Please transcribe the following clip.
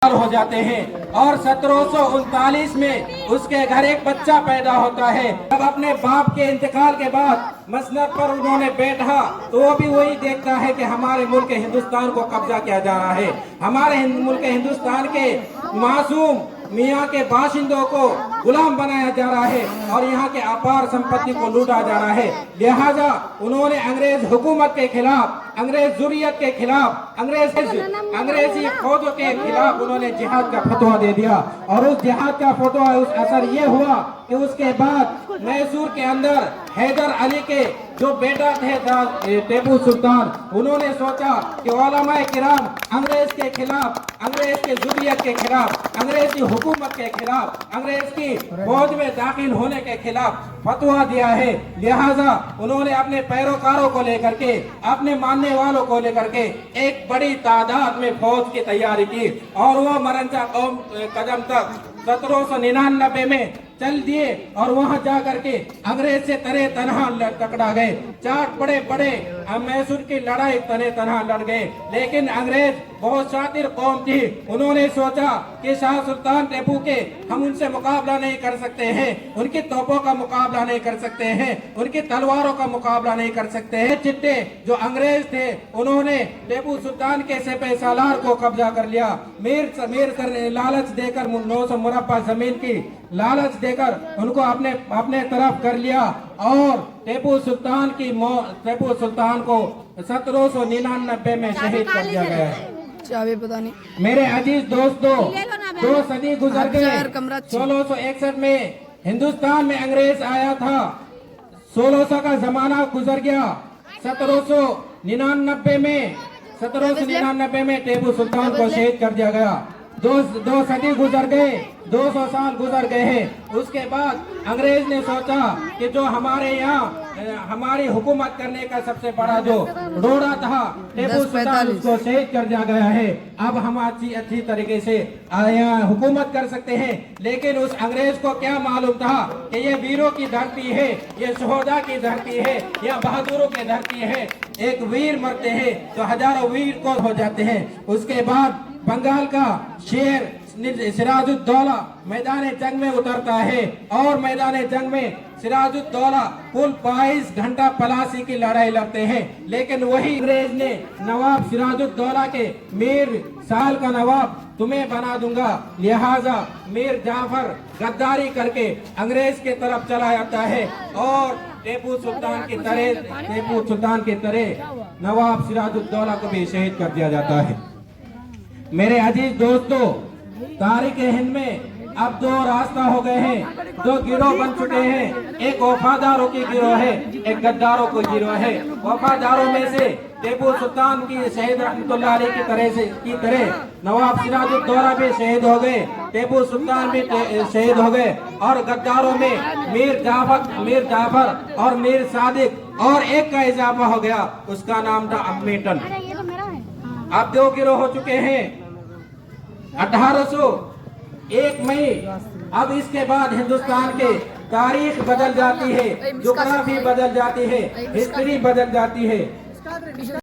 हो जाते हैं और 1739 में उसके घर एक बच्चा पैदा होता है। जब अपने बाप के इंतकाल के बाद मसनद पर उन्होंने बैठा तो वो भी वही देखता है कि हमारे मुल्क हिंदुस्तान को कब्जा किया जा रहा है, हमारे मुल्क हिंदुस्तान के मासूम मियाँ के बाशिंदों को गुलाम बनाया जा रहा है और यहाँ के अपार संपत्ति को लूटा जा रहा है। लिहाजा उन्होंने अंग्रेज हुकूमत के खिलाफ, अंग्रेज जुर्रियत के खिलाफ, अंग्रेजी फौजों के खिलाफ उन्होंने जिहाद का फतवा दे दिया और उस जिहाद का फतवा उस असर ये हुआ कि उसके बाद मैसूर के अंदर हैदर अली के जो बेटा थे टीपू सुल्तान, उन्होंने सोचा कि उलमाए किराम अंग्रेज के खिलाफ, अंग्रेज के जुर्रियत के खिलाफ, अंग्रेज की हुकूमत के खिलाफ, अंग्रेज की फौज में दाखिल होने के खिलाफ फतवा दिया है। लिहाजा उन्होंने अपने पैरोकारों को लेकर के, अपने मानने वालों को लेकर के एक बड़ी तादाद में फौज की तैयारी की और वो मरंजा कौम कदम तक 1799 में चल दिए और वहां जाकर के अंग्रेज से तने तनहा टकरा गए। 4 बड़े बड़े मैसूर की लड़ाई तने तनहा लड़ गए, लेकिन अंग्रेज बहुत शातिर कौम थी। उन्होंने सोचा कि शाह सुल्तान टीपू के हम उनसे मुकाबला नहीं कर सकते हैं, उनकी तोपों का मुकाबला नहीं कर सकते हैं, उनकी तलवारों का मुकाबला नहीं कर सकते हैं। चिट्टे जो अंग्रेज थे उन्होंने टीपू सुल्तान के सेपे सालार को कब्जा कर लिया। मीर करने लालच देकर 900 मुरब्बा जमीन की लालच देकर उनको अपने तरफ कर लिया और टीपू सुल्तान को 1799 में शहीद कर दिया गया है। पता नहीं। मेरे अजीज दोस्तों, 2 सदी गुजर गए। 1661 में हिंदुस्तान में अंग्रेज आया था, 1600 का जमाना गुजर गया। 1799 में टीपू सुल्तान को शहीद कर दिया गया। 2 सदी गुजर गए, 200 साल गुजर गए हैं। उसके बाद अंग्रेज ने सोचा कि जो हमारे यहाँ हमारी हुकूमत करने का सबसे बड़ा जो रोड़ा था टीपू सुल्तान, उसको शहीद कर दिया गया है। अब हम अच्छी तरीके से यहाँ हुकूमत कर सकते हैं। लेकिन उस अंग्रेज को क्या मालूम था कि ये वीरों की धरती है, ये शोहदा की धरती है, यह बहादुरों की धरती है। एक वीर मरते हैं तो हजारों वीर को हो जाते हैं। उसके बाद बंगाल का शेर सिराजुद्दौला मैदान जंग में उतरता है और मैदान जंग में सिराजुद्दौला कुल 22 घंटा पलासी की लड़ाई लड़ते हैं। लेकिन वही अंग्रेज ने नवाब सिराजुद्दौला के मीर साल का नवाब तुम्हें बना दूंगा। लिहाजा मीर जाफर गद्दारी करके अंग्रेज के तरफ चला जाता है और टीपू सुल्तान की तरह नवाब सिराजुद्दौला को भी शहीद कर दिया जाता है। मेरे अजीज दोस्तों, तारीख हिंद में अब 2 रास्ता हो गए हैं, 2 गिरोह बन चुके हैं। एक वफादारों की गिरोह है, एक गद्दारों की गिरोह है। वफादारों में से टीपू सुल्तान की शहीद रहमतुल्लाह अलैह की तरह नवाब सिराजुद्दौला भी शहीद हो गए, टीपू सुल्तान भी शहीद हो गए। और गद्दारों में मीर जाफर और मीर सादिक और एक का इजाफा हो गया, उसका नाम था अम्मीटन। अब 2 गिरोह हो चुके हैं। 1801 मई। अब इसके बाद हिंदुस्तान के तारीख बदल जाती है, ज्योग्राफी बदल जाती है, हिस्ट्री बदल जाती है।